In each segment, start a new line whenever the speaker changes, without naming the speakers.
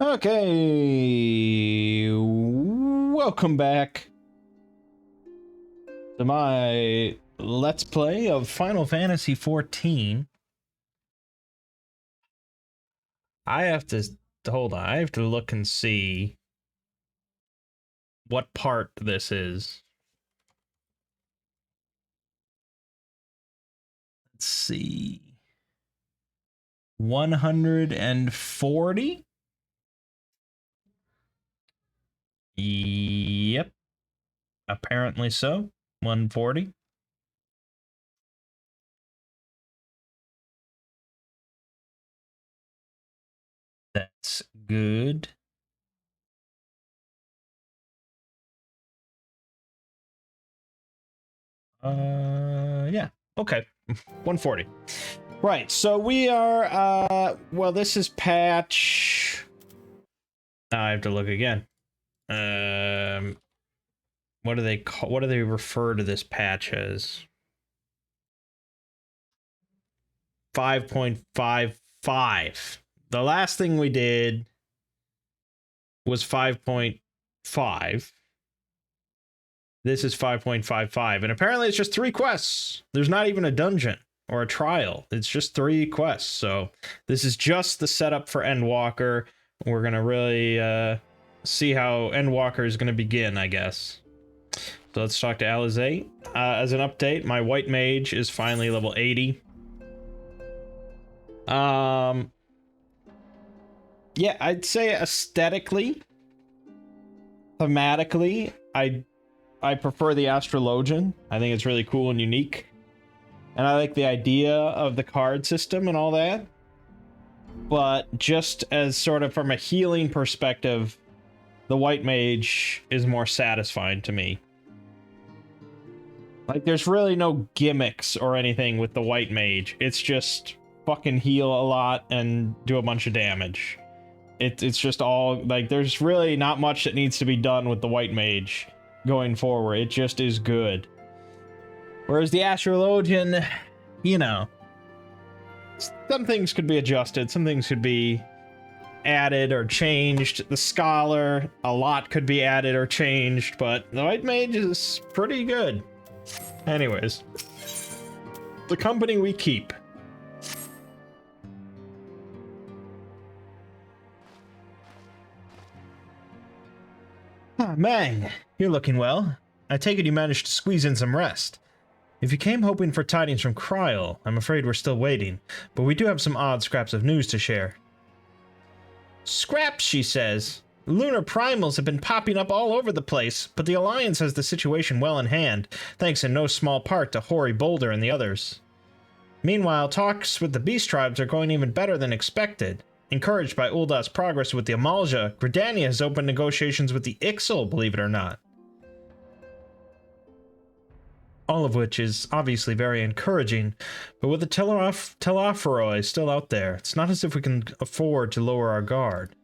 Okay, welcome back to my Let's Play of Final Fantasy XIV. I have to, hold on, I have to look and see what part this is. Let's see. 140? Yep. Apparently so. 140. That's good. Yeah. Okay. 140. Right, so we are, well, this is patch... Now I have to look again. What do they call, what do they refer to this patch as? 5.55. The last thing we did was 5.5. This is 5.55, and apparently it's just 3 quests. There's not even a dungeon or a trial. It's just 3 quests, so this is just the setup for Endwalker. We're gonna really see how Endwalker is gonna begin, I guess. So let's talk to Alizé. As an update, my white mage is finally level 80. Yeah, I'd say aesthetically, thematically, I prefer the Astrologian. I think it's really cool and unique. And I like the idea of the card system and all that. But just as sort of from a healing perspective, the white mage is more satisfying to me. Like, there's really no gimmicks or anything with the white mage. It's just fucking heal a lot and do a bunch of damage. It's just all, like, there's really not much that needs to be done with the white mage going forward. It just is good. Whereas the Astrologian, you know, some things could be adjusted, some things could be added or changed. The Scholar, a lot could be added or changed, but the white mage is pretty good. Anyways, the company we keep. Ah, Mangg, you're looking well. I take it you managed to squeeze in some rest. If you came hoping for tidings from Kryl, I'm afraid we're still waiting, but we do have some odd scraps of news to share. Scraps, she says. Lunar primals have been popping up all over the place, but the Alliance has the situation well in hand, thanks in no small part to Hoary Boulder and the others. Meanwhile, talks with the Beast Tribes are going even better than expected. Encouraged by Ul'dah's progress with the Amalja, GRIDANIA has opened negotiations with the XIV, believe it or not. All of which is obviously very encouraging, but with the Telophoroi still out there, it's not as if we can afford to lower our guard.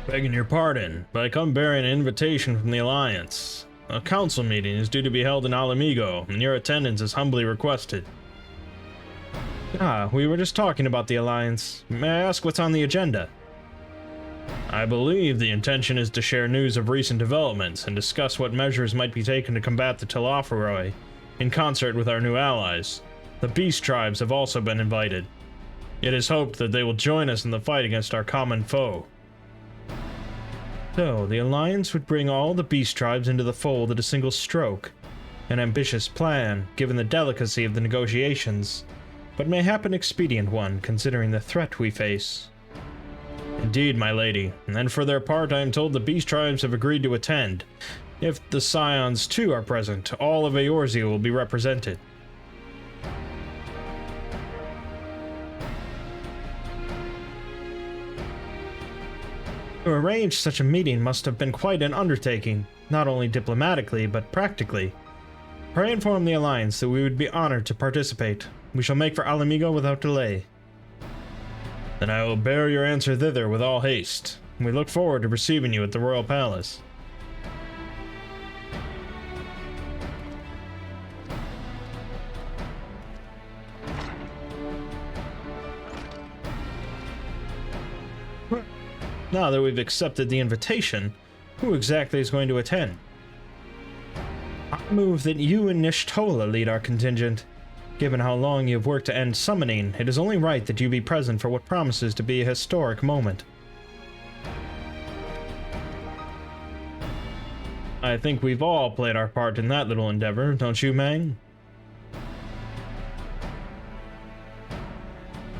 Begging your pardon, but I come bearing an invitation from the Alliance. A council meeting is due to be held in Alamigo, and your attendance is humbly requested. Ah, we were just talking about the Alliance. May I ask what's on the agenda? I believe the intention is to share news of recent developments and discuss what measures might be taken to combat the Telophoroi, in concert with our new allies. The Beast Tribes have also been invited. It is hoped that they will join us in the fight against our common foe. So, the Alliance would bring all the Beast Tribes into the fold at a single stroke. An ambitious plan, given the delicacy of the negotiations, but mayhap an expedient one, considering the threat we face. Indeed, my lady, and for their part I am told the Beast Tribes have agreed to attend. If the Scions too are present, all of Eorzea will be represented. To arrange such a meeting must have been quite an undertaking, not only diplomatically, but practically. Pray inform the Alliance that we would be honored to participate. We shall make for Alamigo without delay. Then I will bear your answer thither with all haste. We look forward to receiving you at the Royal Palace. Now that we've accepted the invitation, who exactly is going to attend? I move that you and Nishtola lead our contingent. Given how long you've worked to end summoning, it is only right that you be present for what promises to be a historic moment. I think we've all played our part in that little endeavor, don't you, Mangg?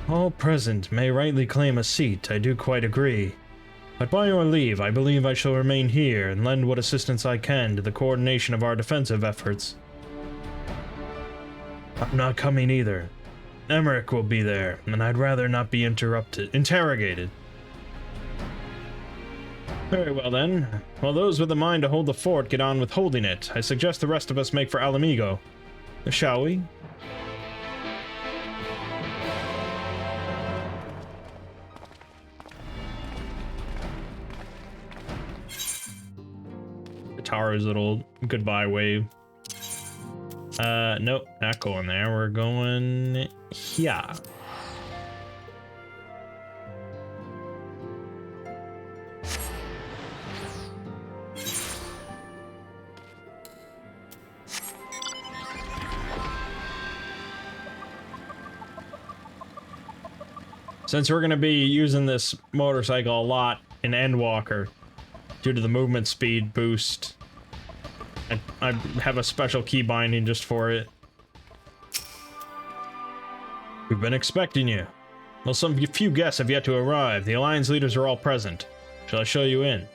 All present may rightly claim a seat, I do quite agree. But by your leave, I believe I shall remain here and lend what assistance I can to the coordination of our defensive efforts. I'm not coming either. Emmerich will be there, and I'd rather not be interrogated. Very well then. While those with a mind to hold the fort get on with holding it, I suggest the rest of us make for Alamigo. Shall we? Tower's little goodbye wave. Nope, not going there. We're going here. Since we're going to be using this motorcycle a lot in Endwalker, due to the movement speed boost, I have a special key binding just for it. We've been expecting you. Well, few guests have yet to arrive. The Alliance leaders are all present. Shall I show you in?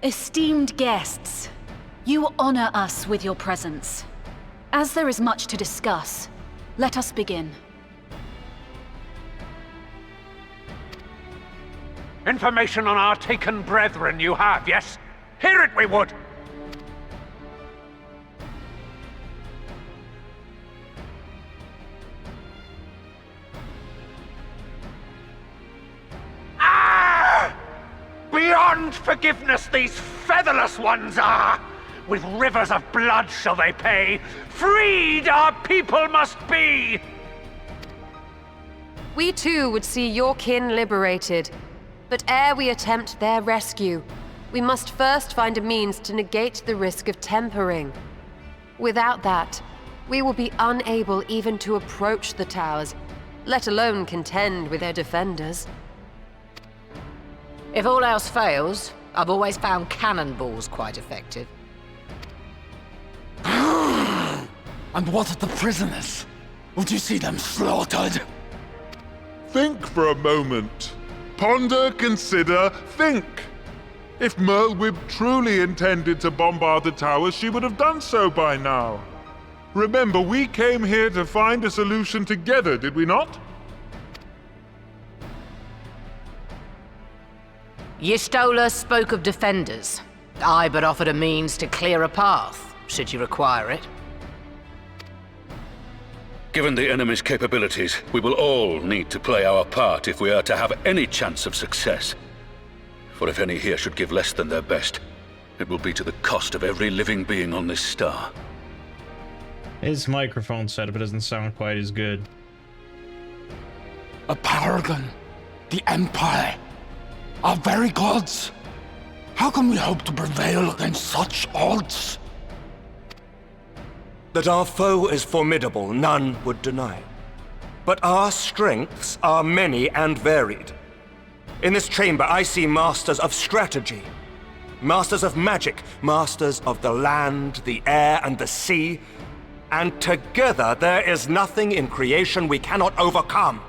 Esteemed guests, you honor us with your presence. As there is much to discuss, let us begin.
Information on our taken brethren you have, yes? Hear it we would! Beyond forgiveness these featherless ones are! With rivers of blood shall they pay! Freed our people must be!
We too would see your kin liberated. But ere we attempt their rescue, we must first find a means to negate the risk of tempering. Without that, we will be unable even to approach the towers, let alone contend with their defenders.
If all else fails, I've always found cannonballs quite effective.
And what of the prisoners? Would you see them slaughtered?
Think for a moment. Ponder, consider, think. If Merlwyb truly intended to bombard the towers, she would have done so by now. Remember, we came here to find a solution together, did we not?
Y'shtola spoke of defenders. I but offered a means to clear a path, should you require it.
Given the enemy's capabilities, we will all need to play our part if we are to have any chance of success. For if any here should give less than their best, it will be to the cost of every living being on this star.
His microphone setup doesn't sound quite as good.
A paragon, the Empire, our very gods. How can we hope to prevail against such odds?
That our foe is formidable, none would deny. but our strengths are many and varied. In this chamber, I see masters of strategy, masters of magic, masters of the land, the air, and the sea, and together there is nothing in creation we cannot overcome.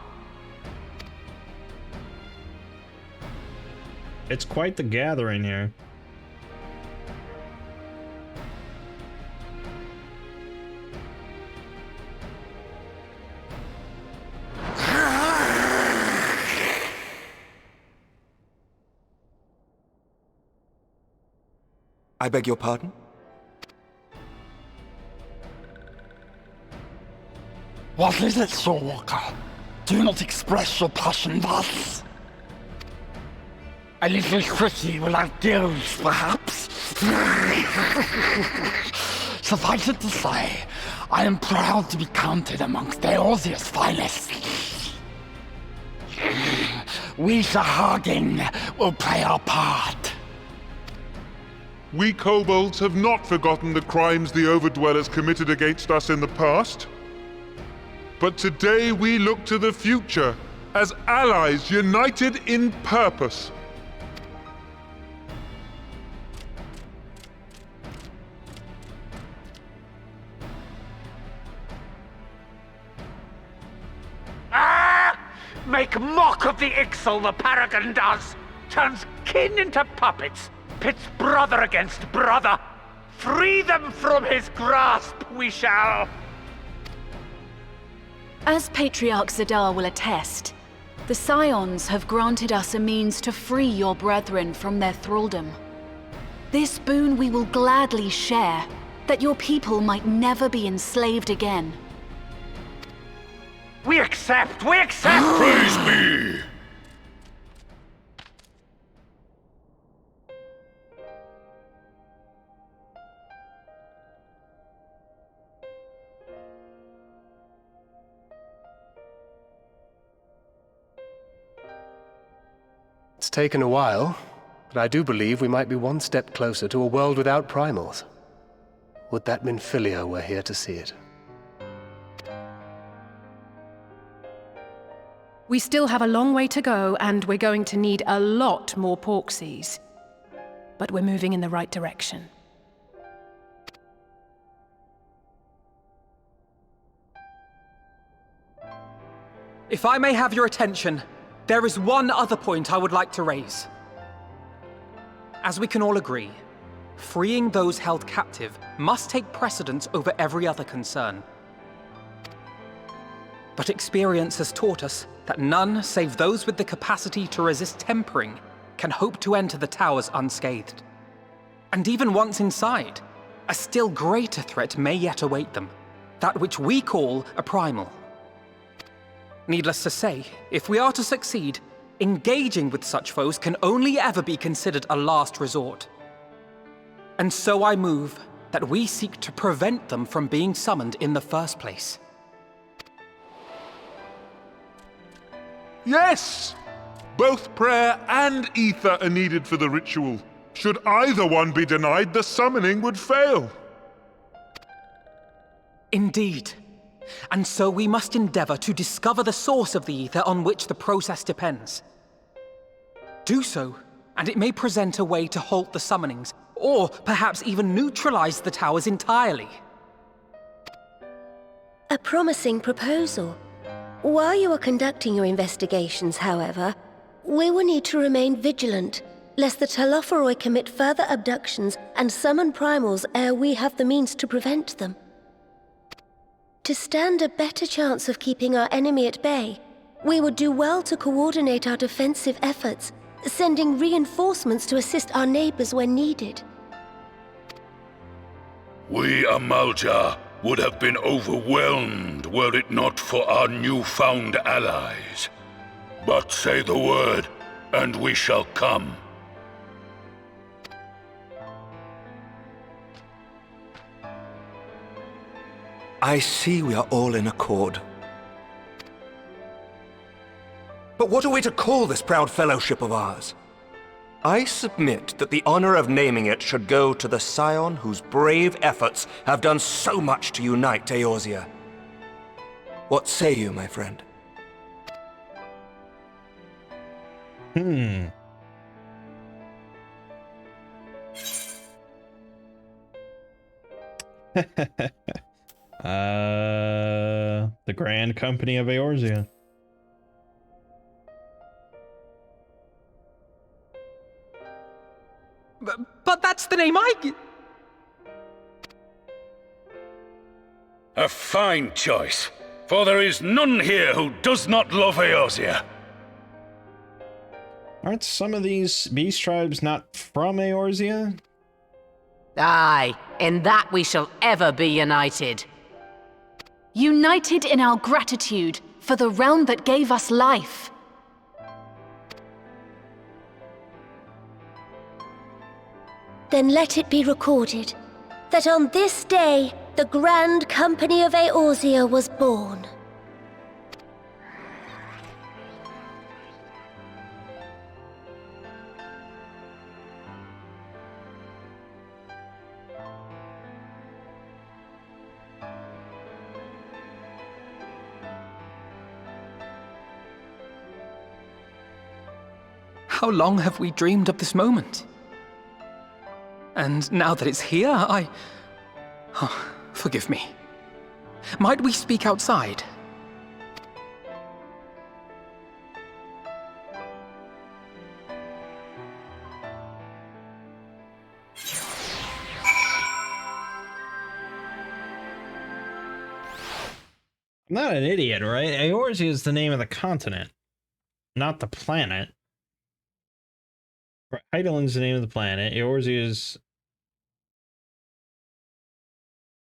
It's quite the gathering here.
I beg your pardon?
What is it, Shorewalker? Do not express your passion thus. A little tricky without gills, perhaps? Suffice it to say, I am proud to be counted amongst Eorzea's finest. We Sahagin will play our part.
We kobolds have not forgotten the crimes the Overdwellers committed against us in the past. But today we look to the future as allies united in purpose.
Make mock of the Ixal the Paragon does! Turns kin into puppets! Pits brother against brother! Free them from his grasp, we shall!
As Patriarch Zadar will attest, the Scions have granted us a means to free your brethren from their thraldom. This boon we will gladly share, that your people might never be enslaved again.
We accept! We accept!
Praise me!
It's taken a while, but I do believe we might be one step closer to a world without primals. Would that Minfilia were here to see it.
We still have a long way to go, and we're going to need a lot more Porksies. But we're moving in the right direction.
If I may have your attention, there is one other point I would like to raise. As we can all agree, freeing those held captive must take precedence over every other concern. But experience has taught us that none save those with the capacity to resist tempering can hope to enter the towers unscathed. And even once inside, a still greater threat may yet await them, that which we call a primal. Needless to say, if we are to succeed, engaging with such foes can only ever be considered a last resort. And so I move that we seek to prevent them from being summoned in the first place.
Yes! Both prayer and ether are needed for the ritual. Should either one be denied, the summoning would fail.
Indeed. And so we must endeavor to discover the source of the ether on which the process depends. Do so, and it may present a way to halt the summonings, or perhaps even neutralize the towers entirely.
A promising proposal. While you are conducting your investigations, however, we will need to remain vigilant, lest the Telophoroi commit further abductions and summon primals ere we have the means to prevent them. To stand a better chance of keeping our enemy at bay, we would do well to coordinate our defensive efforts, sending reinforcements to assist our neighbors when needed.
We Amalja would have been overwhelmed were it not for our newfound allies. But say the word, and we shall come.
I see we are all in accord. But what are we to call this proud fellowship of ours? I submit that the honor of naming it should go to the Scion whose brave efforts have done so much to unite Eorzea. What say you, my friend?
The Grand Company of Eorzea.
But that's the name I...
A fine choice, for there is none here who does not love Eorzea.
Aren't some of these beast tribes not from Eorzea?
Aye, in that we shall ever be united.
United in our gratitude for the realm that gave us life.
Then let it be recorded that on this day, the Grand Company of Eorzea was born.
How long have we dreamed of this moment? And now that it's here, Oh, forgive me. Might we speak outside?
I'm not an idiot, right? Eorzea is the name of the continent, not the planet. Heidelin's the name of the planet. Eorzea is...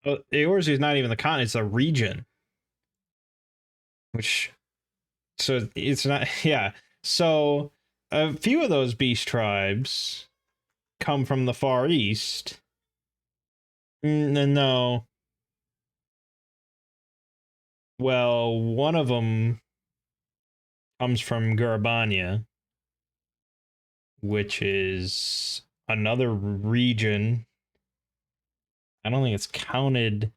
Oh, Eorzea is not even the continent, it's a region. Which... So, it's not... Yeah. So, a few of those beast tribes come from the Far East. No. Well, one of them comes from GRIDANIA, which is another region. I don't think it's counted.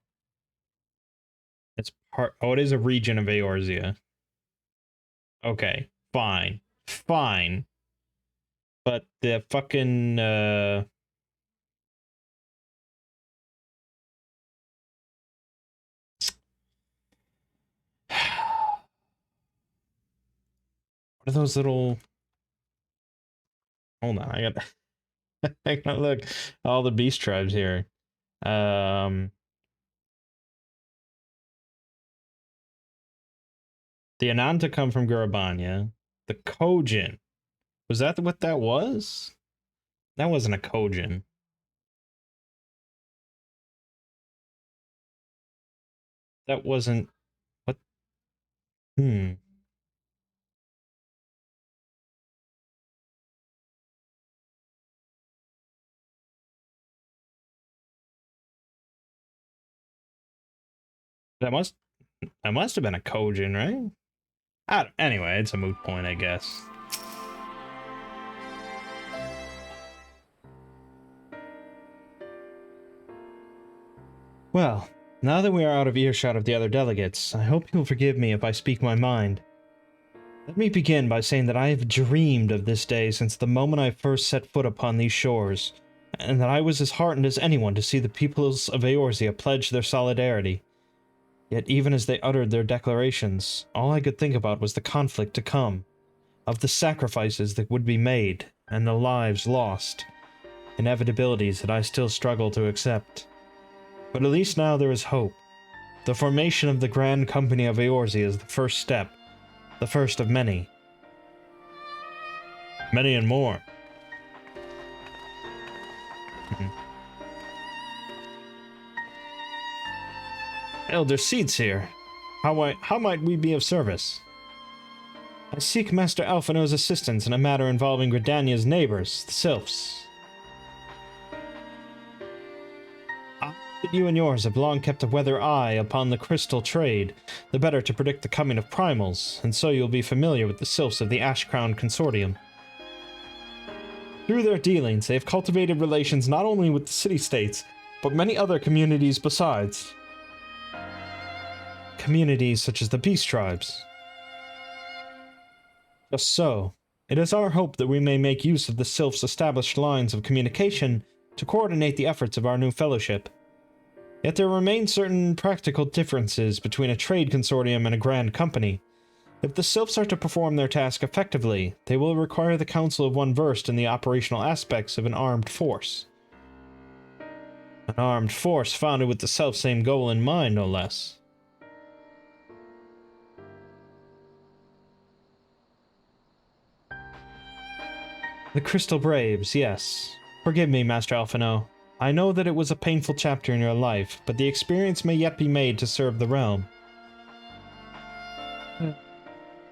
It's part. Oh, it is a region of Eorzea. Okay, fine. Fine. But the fucking, what are those little... Hold on, I gotta look all the beast tribes here. The Ananta come from GRIDANIA. The Kojin. Was that what that was? That wasn't a Kojin. That wasn't... What? That must have been a Kojin, right? Anyway, it's a moot point, I guess. Well, now that we are out of earshot of the other delegates, I hope you'll forgive me if I speak my mind. Let me begin by saying that I have dreamed of this day since the moment I first set foot upon these shores, and that I was as heartened as anyone to see the peoples of Eorzea pledge their solidarity. Yet even as they uttered their declarations, all I could think about was the conflict to come, of the sacrifices that would be made, and the lives lost, inevitabilities that I still struggle to accept. But at least now there is hope. The formation of the Grand Company of Eorzea is the first step, the first of many. Many and more. Elder Seeds here. How might we be of service? I seek Master Alphino's assistance in a matter involving Gridania's neighbors, the Sylphs. I that you and yours have long kept a weather eye upon the crystal trade, the better to predict the coming of primals, and so you'll be familiar with the Sylphs of the Ash-Crown Consortium. Through their dealings, they have cultivated relations not only with the city-states, but many other communities besides. Communities such as the Beast Tribes. Just so, It is our hope that we may make use of the Sylph's established lines of communication to coordinate the efforts of our new fellowship. Yet there remain certain practical differences between a trade consortium and a grand company. If the Sylphs are to perform their task effectively, they will require the counsel of one versed in the operational aspects of an armed force. An armed force founded with the selfsame goal in mind, no less. The Crystal Braves, yes. Forgive me, Master Alphino. I know that it was a painful chapter in your life, but the experience may yet be made to serve the realm.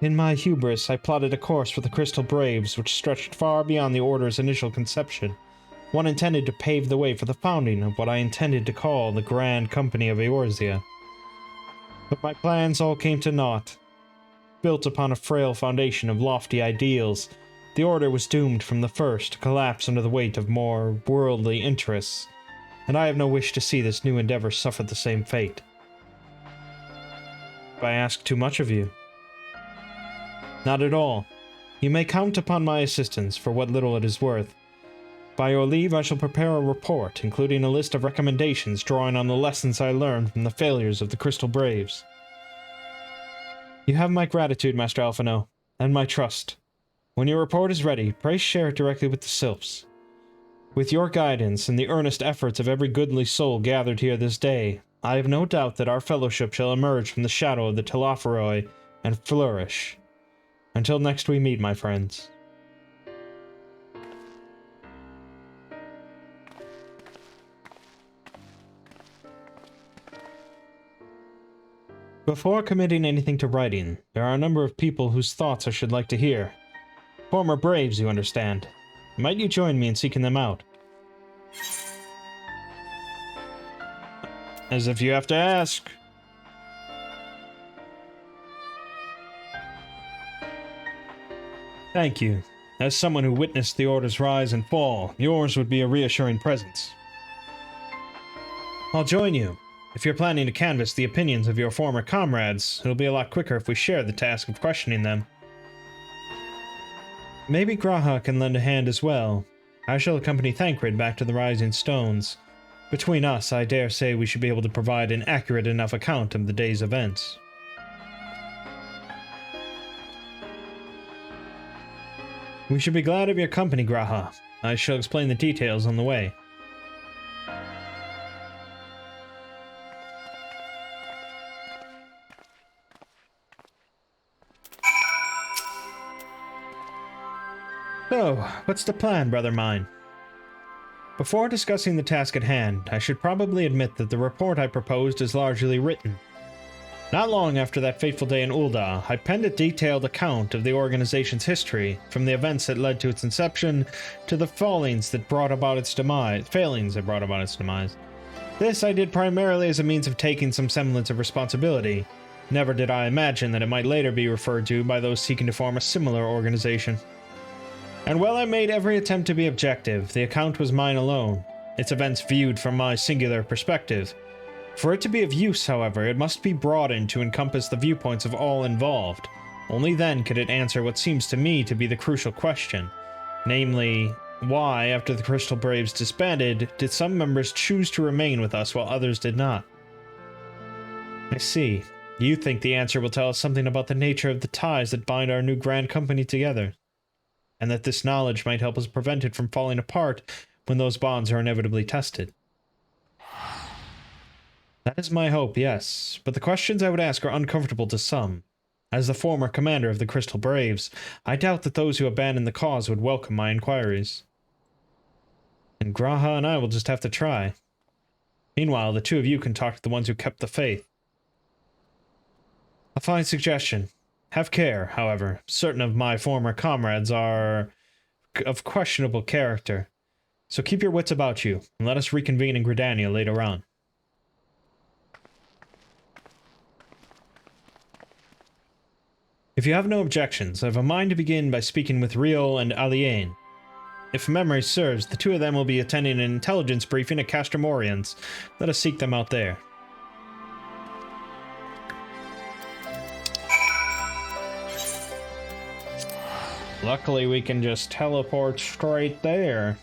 In my hubris, I plotted a course for the Crystal Braves which stretched far beyond the Order's initial conception. One intended to pave the way for the founding of what I intended to call the Grand Company of Eorzea. But my plans all came to naught. Built upon a frail foundation of lofty ideals, the Order was doomed from the first to collapse under the weight of more worldly interests, and I have no wish to see this new endeavor suffer the same fate. Have I asked too much of you? Not at all. You may count upon my assistance for what little it is worth. By your leave, I shall prepare a report, including a list of recommendations drawing on the lessons I learned from the failures of the Crystal Braves. You have my gratitude, Master Alphino, and my trust. When your report is ready, pray share it directly with the Sylphs. With your guidance and the earnest efforts of every goodly soul gathered here this day, I have no doubt that our fellowship shall emerge from the shadow of the Telophoroi and flourish. Until next we meet, my friends. Before committing anything to writing, there are a number of people whose thoughts I should like to hear. Former Braves, you understand. Might you join me in seeking them out? As if you have to ask. Thank you. As someone who witnessed the Order's rise and fall, yours would be a reassuring presence. I'll join you. If you're planning to canvass the opinions of your former comrades, it'll be a lot quicker if we share the task of questioning them. Maybe Graha can lend a hand as well. I shall accompany Thancred back to the Rising Stones. Between us, I dare say we should be able to provide an accurate enough account of the day's events. We should be glad of your company, Graha. I shall explain the details on the way. So, what's the plan, brother mine? Before discussing the task at hand, I should probably admit that the report I proposed is largely written. Not long after that fateful day in Ul'dah, I penned a detailed account of the organization's history, from the events that led to its inception to the failings that brought about its demise. This I did primarily as a means of taking some semblance of responsibility. Never did I imagine that it might later be referred to by those seeking to form a similar organization. And while I made every attempt to be objective, the account was mine alone, its events viewed from my singular perspective. For it to be of use, however, it must be broadened to encompass the viewpoints of all involved. Only then could it answer what seems to me to be the crucial question. Namely, why, after the Crystal Braves disbanded, did some members choose to remain with us while others did not? I see. You think the answer will tell us something about the nature of the ties that bind our new Grand Company together, and that this knowledge might help us prevent it from falling apart when those bonds are inevitably tested. That is my hope, yes, but the questions I would ask are uncomfortable to some. As the former commander of the Crystal Braves, I doubt that those who abandon the cause would welcome my inquiries. And Graha and I will just have to try. Meanwhile, the two of you can talk to the ones who kept the faith. A fine suggestion. Have care, however. Certain of my former comrades are of questionable character. So keep your wits about you, and let us reconvene in Gridania later on. If you have no objections, I have a mind to begin by speaking with Riol and Aliane. If memory serves, the two of them will be attending an intelligence briefing at Castor Morians. Let us seek them out there. Luckily, we can just teleport straight there.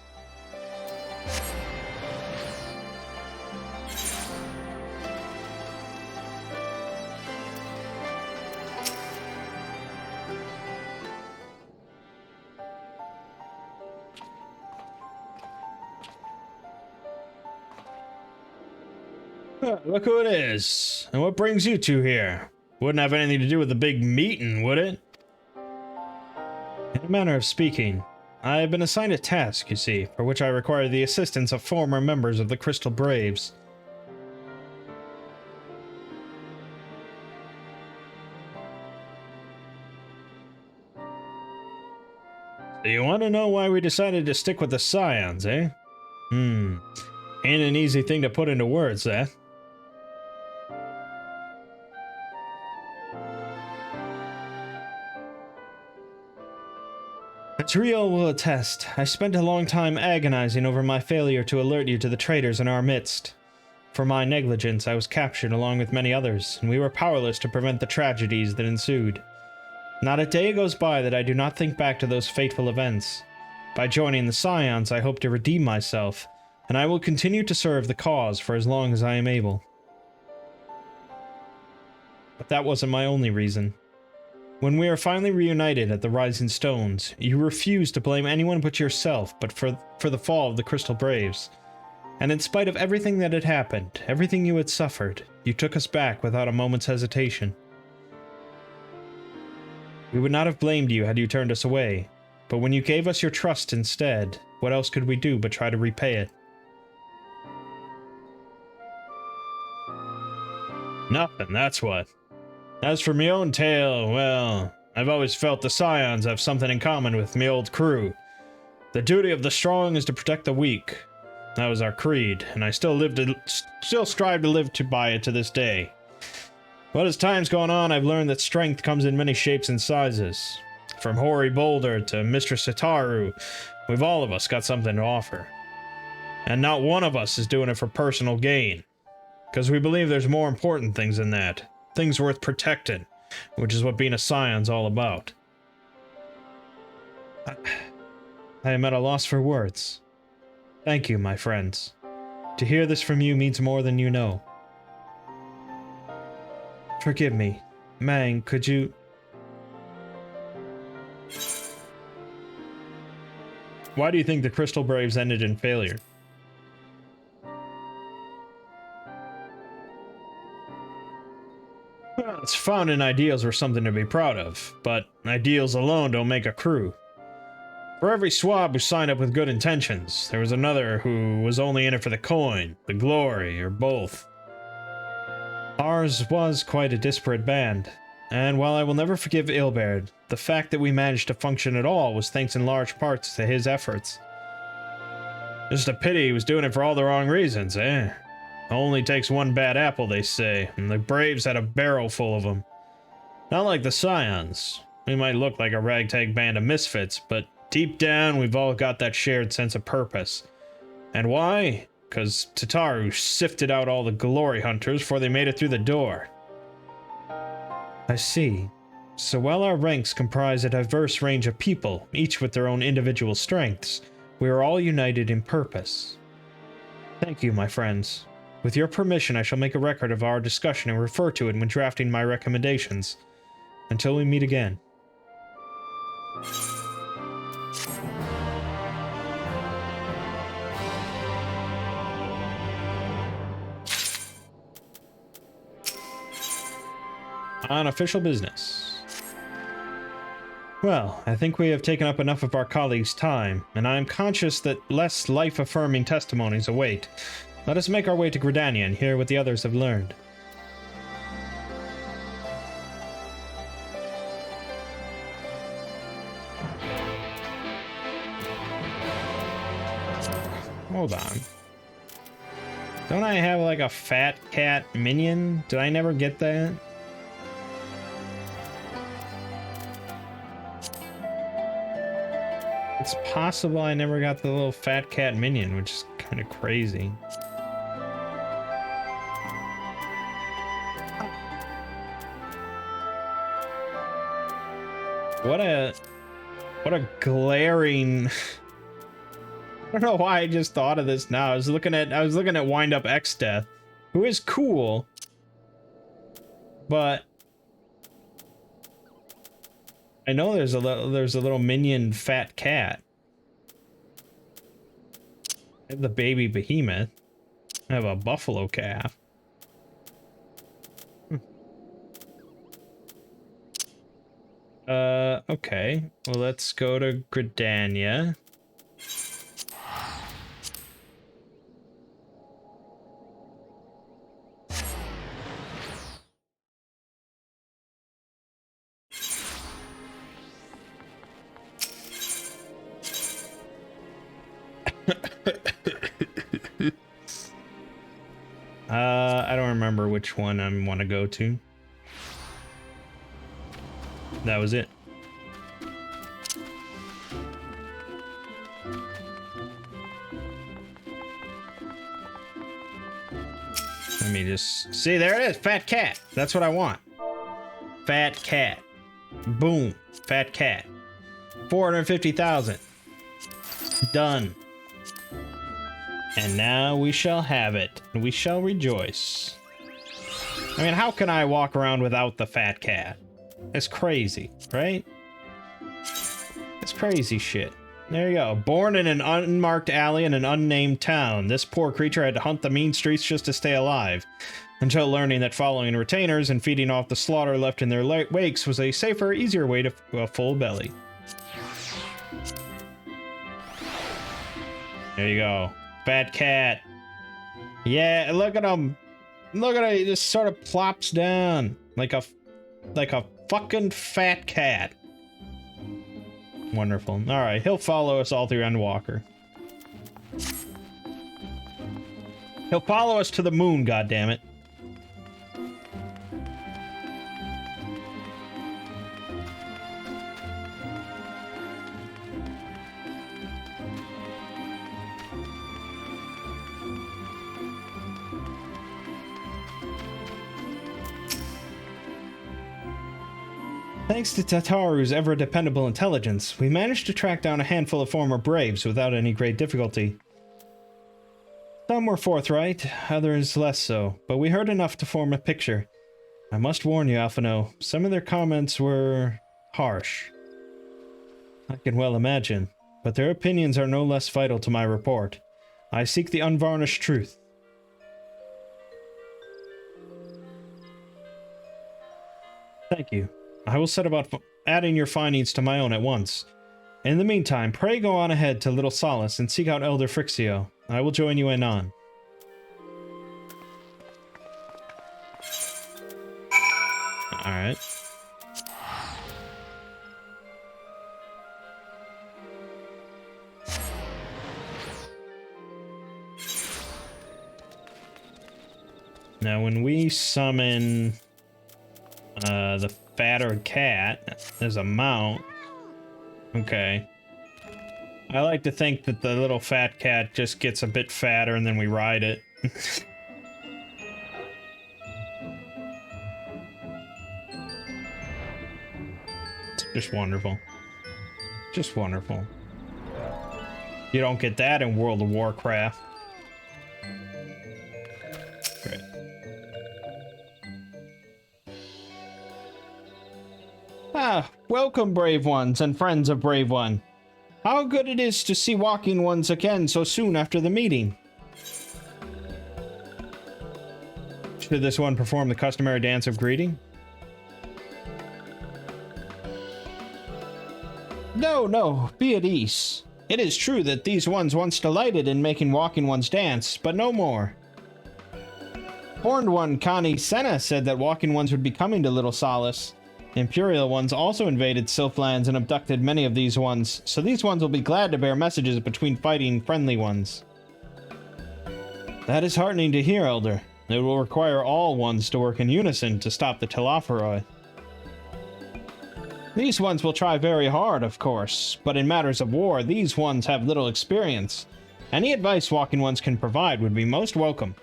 Look who it is. And what brings you two here? Wouldn't have anything to do with the big meeting, would it? In a manner of speaking, I have been assigned a task, you see, for which I require the assistance of former members of the Crystal Braves. So you want to know why we decided to stick with the Scions, eh? Ain't an easy thing to put into words, eh? As Rio will attest, I spent a long time agonizing over my failure to alert you to the traitors in our midst. For my negligence, I was captured along with many others, and we were powerless to prevent the tragedies that ensued. Not a day goes by that I do not think back to those fateful events. By joining the Scions, I hope to redeem myself, and I will continue to serve the cause for as long as I am able. But that wasn't my only reason. When we are finally reunited at the Rising Stones, you refused to blame anyone but yourself for the fall of the Crystal Braves. And in spite of everything that had happened, everything you had suffered, you took us back without a moment's hesitation. We would not have blamed you had you turned us away, but when you gave us your trust instead, what else could we do but try to repay it? Nothing, that's what. As for me own tale, well, I've always felt the Scions have something in common with me old crew. The duty of the strong is to protect the weak. That was our creed, and I still strive to live by it to this day. But as time's gone on, I've learned that strength comes in many shapes and sizes. From Hoary Boulder to Mistress Sitaru, we've all of us got something to offer. And not one of us is doing it for personal gain. Because we believe there's more important things than that. Things worth protecting, which is what being a Scion's all about. I am at a loss for words. Thank you, my friends. To hear this from you means more than you know. Forgive me. Mangg, could you... Why do you think the Crystal Braves ended in failure? Well, its founding ideals were something to be proud of, but ideals alone don't make a crew. For every swab who signed up with good intentions, there was another who was only in it for the coin, the glory, or both. Ours was quite a disparate band, and while I will never forgive Ilberd, the fact that we managed to function at all was thanks in large parts to his efforts. Just a pity he was doing it for all the wrong reasons, eh? Only takes one bad apple, they say, and the Braves had a barrel full of them. Not like the Scions. We might look like a ragtag band of misfits, but deep down we've all got that shared sense of purpose. And why? Because Tataru sifted out all the glory hunters before they made it through the door. I see. So while our ranks comprise a diverse range of people, each with their own individual strengths, we are all united in purpose. Thank you, my friends. With your permission, I shall make a record of our discussion and refer to it when drafting my recommendations. Until we meet again. On official business. Well, I think we have taken up enough of our colleagues' time, and I am conscious that less life-affirming testimonies await. Let us make our way to Gridania and hear what the others have learned. Hold on. Don't I have like a fat cat minion? Did I never get that? It's possible I never got the little fat cat minion, which is kind of crazy. What a... What a glaring... I don't know why I just thought of this now. I was looking at Wind Up X Death, who is cool, but I know there's a little minion fat cat. I have the baby behemoth. I have a buffalo calf. Okay. Well, let's go to Gridania. I don't remember which one I want to go to. That was it. Let me just see. There it is. Fat cat. That's what I want. Fat cat. Boom. Fat cat. 450,000. Done. And now we shall have it. We shall rejoice. I mean, how can I walk around without the fat cat? It's crazy, right? It's crazy shit. There you go. Born in an unmarked alley in an unnamed town, this poor creature had to hunt the mean streets just to stay alive, until learning that following retainers and feeding off the slaughter left in their wakes was a safer, easier way to a full belly. There you go. Fat cat. Yeah, look at him. Look at it. He just sort of plops down like a fucking fat cat. Wonderful. All right, he'll follow us all through Endwalker. He'll follow us to the moon, goddammit. Thanks to Tataru's ever-dependable intelligence, we managed to track down a handful of former Braves without any great difficulty. Some were forthright, others less so, but we heard enough to form a picture. I must warn you, Alphino, some of their comments were harsh. I can well imagine, but their opinions are no less vital to my report. I seek the unvarnished truth. Thank you. I will set about adding your findings to my own at once. In the meantime, pray go on ahead to Little Solace and seek out Elder Frixio. I will join you anon. Alright. Now when we summon the fatter cat, there's a mount. Okay. I like to think that the little fat cat just gets a bit fatter and then we ride it. It's just wonderful. Just wonderful. You don't get that in World of Warcraft. Great. Ah, welcome, brave ones and friends of Brave One. How good it is to see walking ones again so soon after the meeting. Should this one perform the customary dance of greeting? No, be at ease. It is true that these ones once delighted in making walking ones dance, but no more. Horned one Connie Senna said that walking ones would be coming to Little Solace. Imperial ones also invaded Sylphlands and abducted many of these ones, so these ones will be glad to bear messages between fighting friendly ones. That is heartening to hear, Elder. It will require all ones to work in unison to stop the Telophoroi. These ones will try very hard, of course, but in matters of war, these ones have little experience. Any advice walking ones can provide would be most welcome.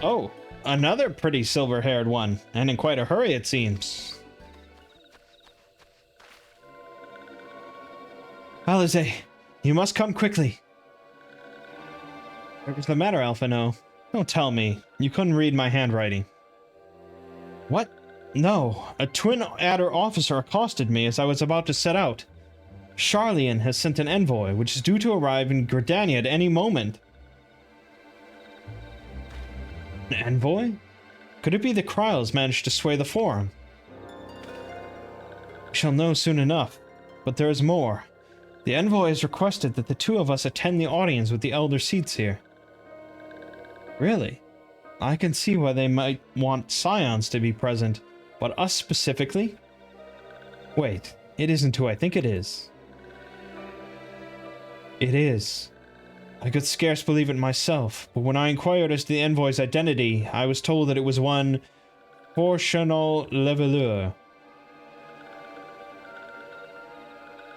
Oh. Another pretty silver-haired one, and in quite a hurry, it seems. Alize, you must come quickly. What was the matter, Alphino? Don't tell me. You couldn't read my handwriting. What? No. A Twin Adder officer accosted me as I was about to set out. Sharlayan has sent an envoy, which is due to arrive in Gridania at any moment. An envoy? Could it be the Kryles managed to sway the Forum? We shall know soon enough, but there is more. The envoy has requested that the two of us attend the audience with the elder seats here. Really? I can see why they might want Scions to be present, but us specifically? Wait, it isn't who I think it is. It is. I could scarce believe it myself, but when I inquired as to the envoy's identity, I was told that it was one Fortional Leveleur.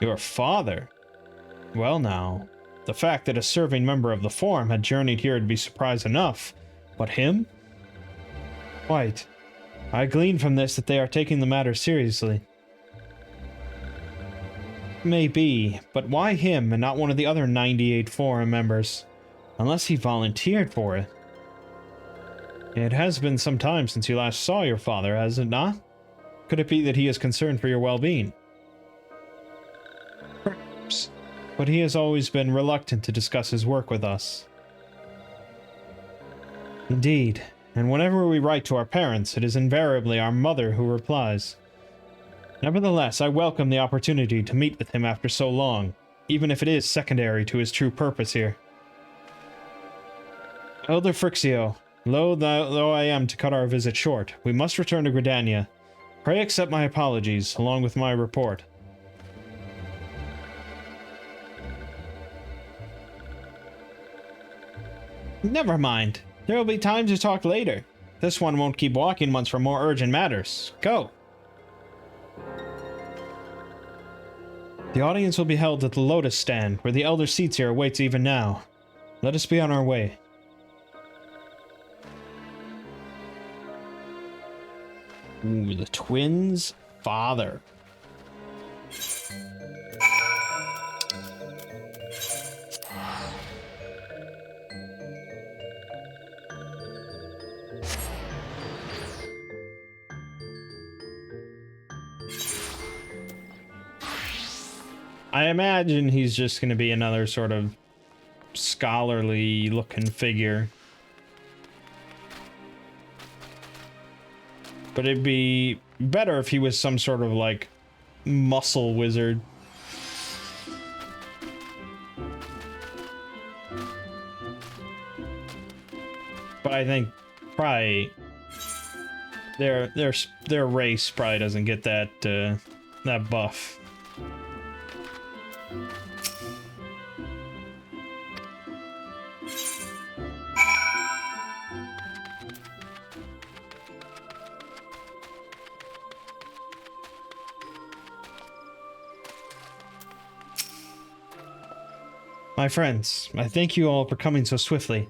Your father? Well now, the fact that a serving member of the Forum had journeyed here would be surprise enough, but him? Quite. I glean from this that they are taking the matter seriously. Maybe, but why him and not one of the other 98 Forum members? Unless he volunteered for it. It has been some time since you last saw your father, has it not? Could it be that he is concerned for your well-being? Perhaps, but he has always been reluctant to discuss his work with us. Indeed, and whenever we write to our parents, it is invariably our mother who replies. Nevertheless, I welcome the opportunity to meet with him after so long, even if it is secondary to his true purpose here. Elder Frixio, loath though I am to cut our visit short, we must return to Gridania. Pray accept my apologies, along with my report. Never mind. There will be time to talk later. This one won't keep walking once for more urgent matters. Go! The audience will be held at the Lotus Stand, where the Elder Seatsier awaits even now. Let us be on our way. Ooh, the twins' father. I imagine he's just going to be another sort of scholarly looking figure. But it'd be better if he was some sort of like muscle wizard. But I think probably their race probably doesn't get that that buff. My friends, I thank you all for coming so swiftly.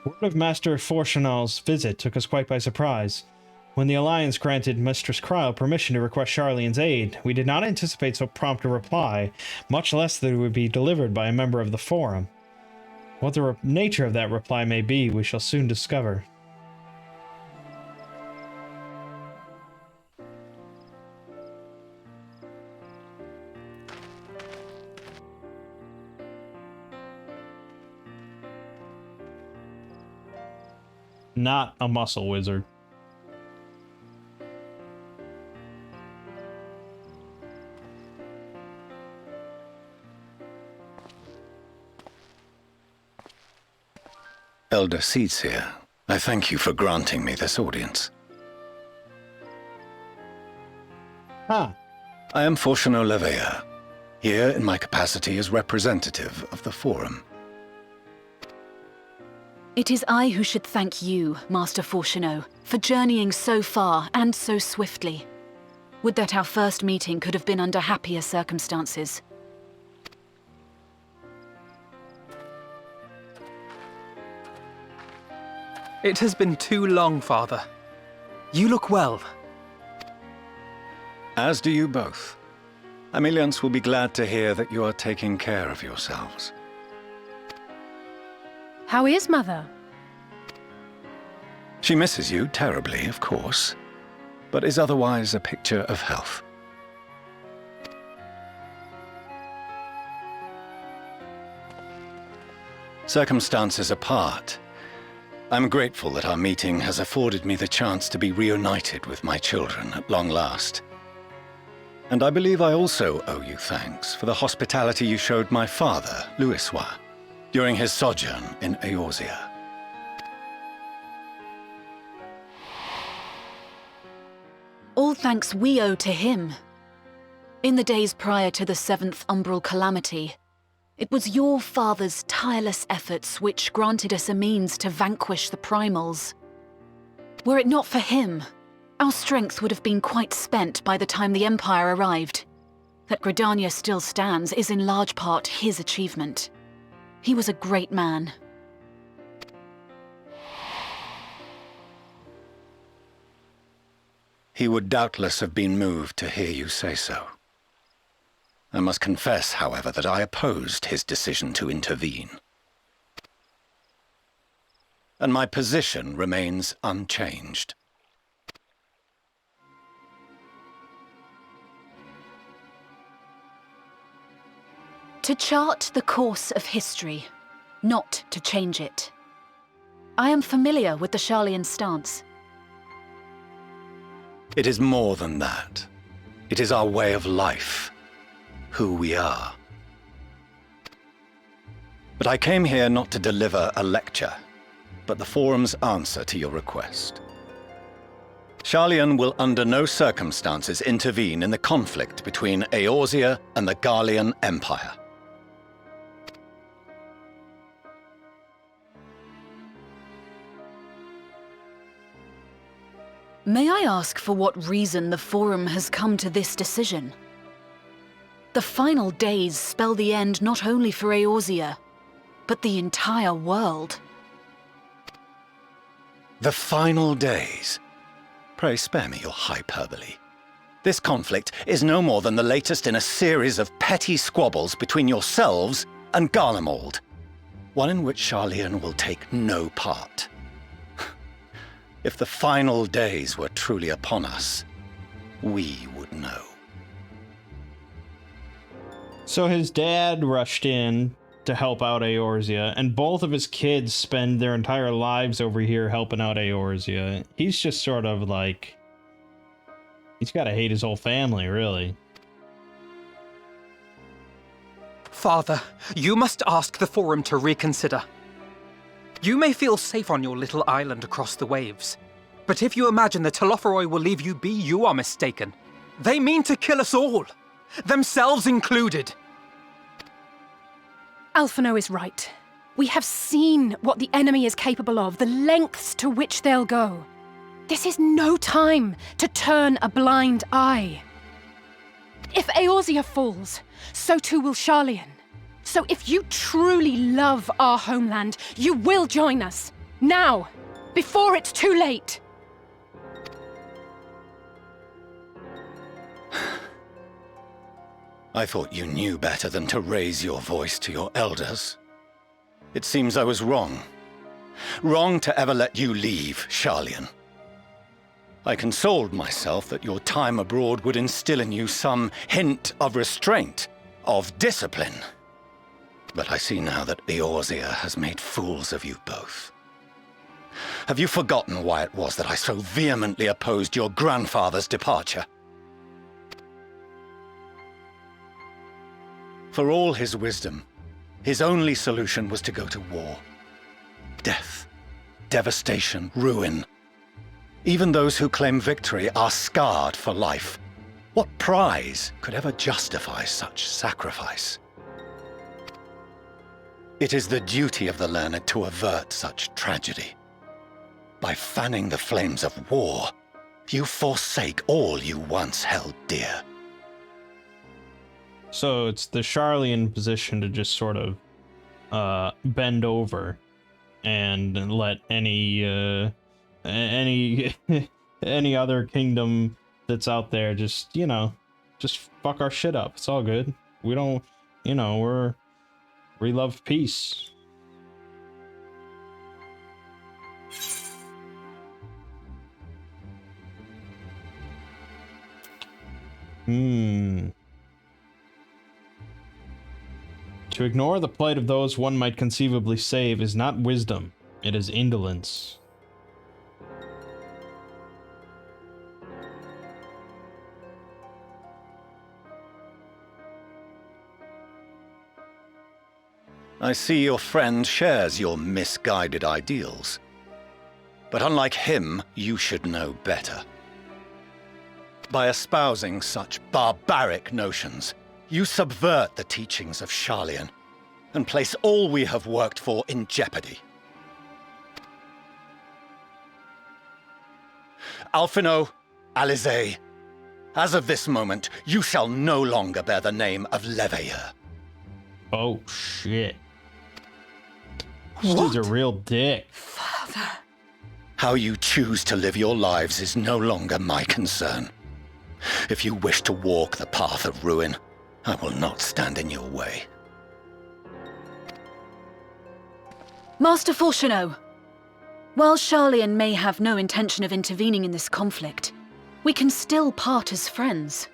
Word of Master Forchanal's visit took us quite by surprise. When the Alliance granted Mistress Kryle permission to request Sharlayan's aid, we did not anticipate so prompt a reply, much less that it would be delivered by a member of the Forum. What the nature of that reply may be, we shall soon discover. Not a muscle wizard.
Elder Seatsier, I thank you for granting me this audience.
Ah.
I am Forchano Leveilleur, here in my capacity as representative of the Forum.
It is I who should thank you, Master Forchano, for journeying so far and so swiftly. Would that our first meeting could have been under happier circumstances.
It has been too long, Father. You look well.
As do you both. Ameliance will be glad to hear that you are taking care of yourselves.
How is Mother?
She misses you terribly, of course, but is otherwise a picture of health. Circumstances apart, I'm grateful that our meeting has afforded me the chance to be reunited with my children at long last. And I believe I also owe you thanks for the hospitality you showed my father, Louisoix, during his sojourn in Eorzea.
All thanks we owe to him. In the days prior to the 7th Umbral Calamity, it was your father's tireless efforts which granted us a means to vanquish the primals. Were it not for him, our strength would have been quite spent by the time the Empire arrived. That Gridania still stands is in large part his achievement. He was a great man.
He would doubtless have been moved to hear you say so. I must confess, however, that I opposed his decision to intervene. And my position remains unchanged.
To chart the course of history, not to change it. I am familiar with the Sharlayan stance.
It is more than that. It is our way of life. Who we are. But I came here not to deliver a lecture, but the Forum's answer to your request. Sharlayan will under no circumstances intervene in the conflict between Eorzea and the Garlean Empire.
May I ask for what reason the Forum has come to this decision? The final days spell the end not only for Eorzea, but the entire world.
The final days? Pray spare me your hyperbole. This conflict is no more than the latest in a series of petty squabbles between yourselves and Garlemald, one in which Sharlayan will take no part. If the final days were truly upon us, we would know.
So his dad rushed in to help out Eorzea, and both of his kids spend their entire lives over here helping out Eorzea. He's just sort of like... he's gotta hate his whole family, really.
Father, you must ask the Forum to reconsider. You may feel safe on your little island across the waves, but if you imagine the Telophoroi will leave you be, you are mistaken. They mean to kill us all, themselves included.
Alphino is right. We have seen what the enemy is capable of, the lengths to which they'll go. This is no time to turn a blind eye. If Eorzea falls, so too will Sharlayan. So if you truly love our homeland, you will join us. Now, before it's too late.
I thought you knew better than to raise your voice to your elders. It seems I was wrong. Wrong to ever let you leave, Sharlayan. I consoled myself that your time abroad would instill in you some hint of restraint, of discipline. But I see now that Eorzea has made fools of you both. Have you forgotten why it was that I so vehemently opposed your grandfather's departure? For all his wisdom, his only solution was to go to war. Death, devastation, ruin. Even those who claim victory are scarred for life. What prize could ever justify such sacrifice? It is the duty of the learned to avert such tragedy. By fanning the flames of war, you forsake all you once held dear.
So it's the Sharlayan position to just sort of bend over and let any any other kingdom that's out there just, you know, just fuck our shit up. It's all good. We don't, you know, we love peace. To ignore the plight of those one might conceivably save is not wisdom, it is indolence.
I see your friend shares your misguided ideals. But unlike him, you should know better. By espousing such barbaric notions, you subvert the teachings of Sharlayan and place all we have worked for in jeopardy. Alphino, Alizé, as of this moment, you shall no longer bear the name of Leveilleur.
Oh, shit. This dude's a real dick.
Father. How you choose to live your lives is no longer my concern. If you wish to walk the path of ruin, I will not stand in your way.
Master Fourcheneau, while Sharlayan may have no intention of intervening in this conflict, we can still part as friends.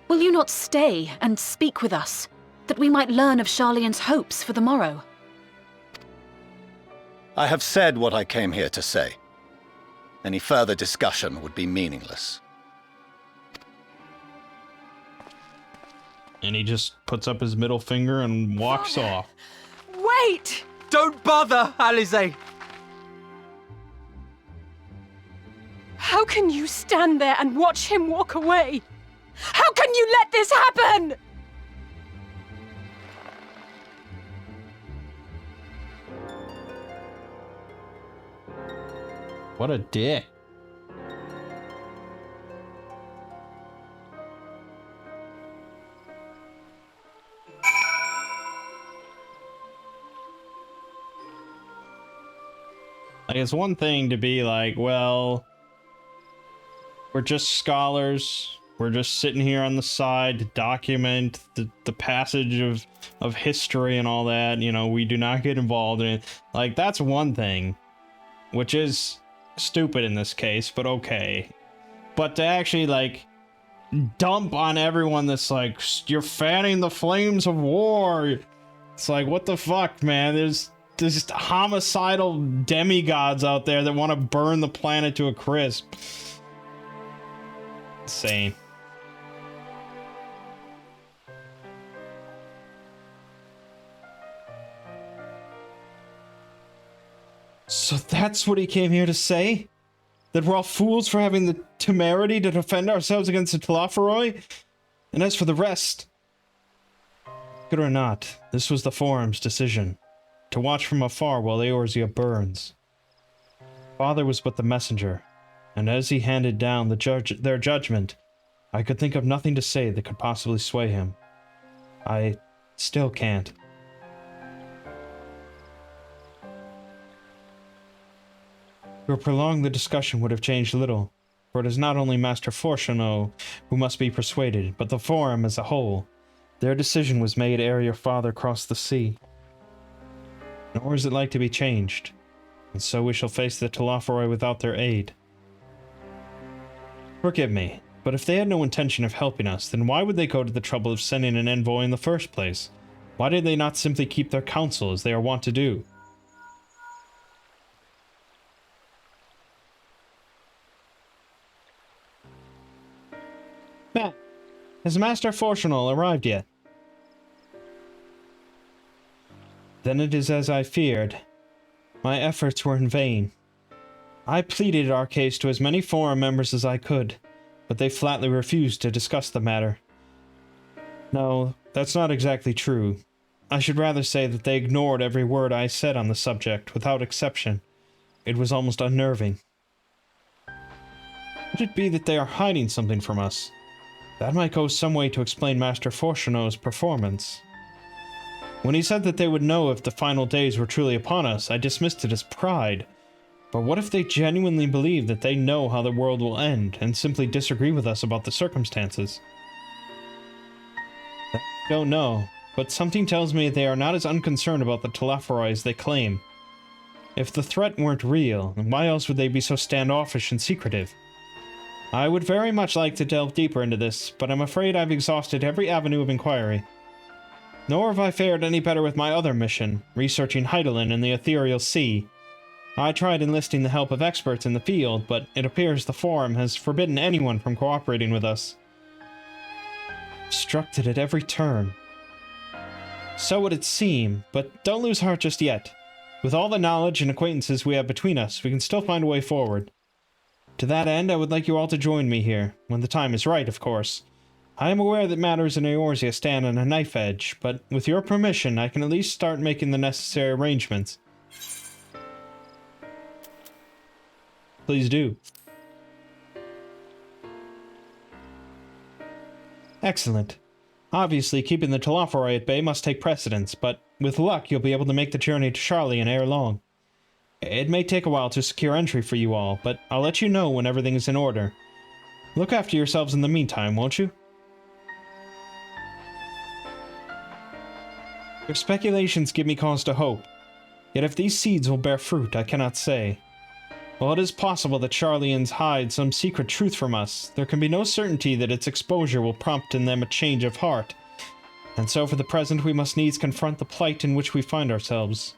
Will you not stay and speak with us, that we might learn of Sharlayan's hopes for the morrow?
I have said what I came here to say. Any further discussion would be meaningless.
And he just puts up his middle finger and walks off.
Wait! Don't bother, Alizé!
How can you stand there and watch him walk away? How can you let this happen?
What a dick. Like, it's one thing to be like, well, we're just scholars. We're just sitting here on the side to document the passage of history and all that. You know, we do not get involved in it. Like, that's one thing, which is stupid in this case, but okay. But to actually, like, dump on everyone that's like, you're fanning the flames of war. It's like, what the fuck, man? There's just homicidal demigods out there that want to burn the planet to a crisp. Insane. So that's what he came here to say? That we're all fools for having the temerity to defend ourselves against the Telophoroi? And as for the rest... Good or not, this was the Forum's decision. To watch from afar while Eorzea burns. Father was but the messenger, and as he handed down their judgment, I could think of nothing to say that could possibly sway him. I still can't. To prolong the discussion would have changed little, for it is not only Master Fourcheneau who must be persuaded, but the Forum as a whole. Their decision was made ere your father crossed the sea. Nor is it like to be changed, and so we shall face the Telophoroi without their aid. Forgive me, but if they had no intention of helping us, then why would they go to the trouble of sending an envoy in the first place? Why did they not simply keep their counsel as they are wont to do? Matt, has Master Fourcheneau arrived yet? Then it is as I feared. My efforts were in vain. I pleaded our case to as many Forum members as I could, but they flatly refused to discuss the matter. No, that's not exactly true. I should rather say that they ignored every word I said on the subject, without exception. It was almost unnerving. Could it be that they are hiding something from us? That might go some way to explain Master Fourcheneau's performance. When he said that they would know if the final days were truly upon us, I dismissed it as pride. But what if they genuinely believe that they know how the world will end, and simply disagree with us about the circumstances? don't know, but something tells me they are not as unconcerned about the Telophoroi as they claim. If the threat weren't real, then why else would they be so standoffish and secretive? I would very much like to delve deeper into this, but I'm afraid I've exhausted every avenue of inquiry. Nor have I fared any better with my other mission, researching Hydaelyn and the Ethereal Sea. I tried enlisting the help of experts in the field, but it appears the Forum has forbidden anyone from cooperating with us. Obstructed at every turn. So would it seem, but don't lose heart just yet. With all the knowledge and acquaintances we have between us, we can still find a way forward. To that end, I would like you all to join me here, when the time is right, of course. I am aware that matters in Eorzea stand on a knife edge, but with your permission, I can at least start making the necessary arrangements. Please do. Excellent. Obviously, keeping the Telophoroi at bay must take precedence, but with luck, you'll be able to make the journey to Sharlayan ere long. It may take a while to secure entry for you all, but I'll let you know when everything is in order. Look after yourselves in the meantime, won't you? Your speculations give me cause to hope. Yet if these seeds will bear fruit, I cannot say. While it is possible that Sharlayans hide some secret truth from us, there can be no certainty that its exposure will prompt in them a change of heart. And so for the present we must needs confront the plight in which we find ourselves.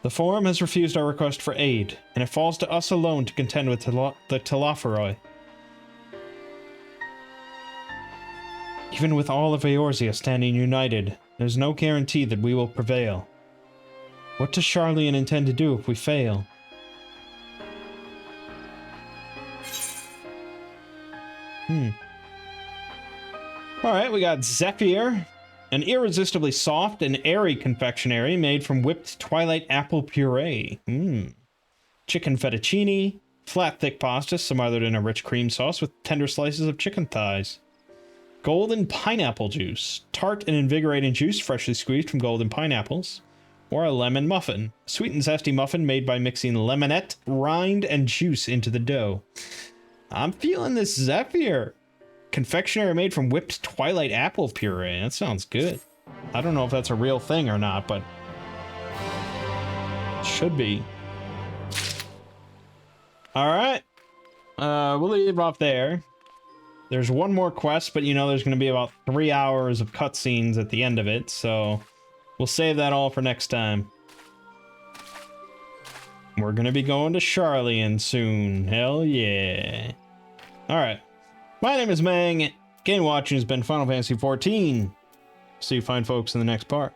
The Forum has refused our request for aid, and it falls to us alone to contend with the Telophoroi. Even with all of Eorzea standing united, there's no guarantee that we will prevail. What does Sharlayan intend to do if we fail? Alright, we got Zephyr, an irresistibly soft and airy confectionery made from whipped twilight apple puree. Chicken fettuccine, flat thick pasta smothered in a rich cream sauce with tender slices of chicken thighs. Golden pineapple juice, tart and invigorating juice freshly squeezed from golden pineapples. Or a lemon muffin, sweet and zesty muffin made by mixing lemonette, rind, and juice into the dough. I'm feeling this Zephyr. Confectionery made from whipped twilight apple puree. That sounds good. I don't know if that's a real thing or not, but should be. Alright. We'll leave off there. There's one more quest, but you know there's going to be about 3 hours of cutscenes at the end of it, so we'll save that all for next time. We're going to be going to Sharlayan soon. Hell yeah. Alright. My name is Mangg. Game watching has been Final Fantasy XIV. See you fine folks in the next part.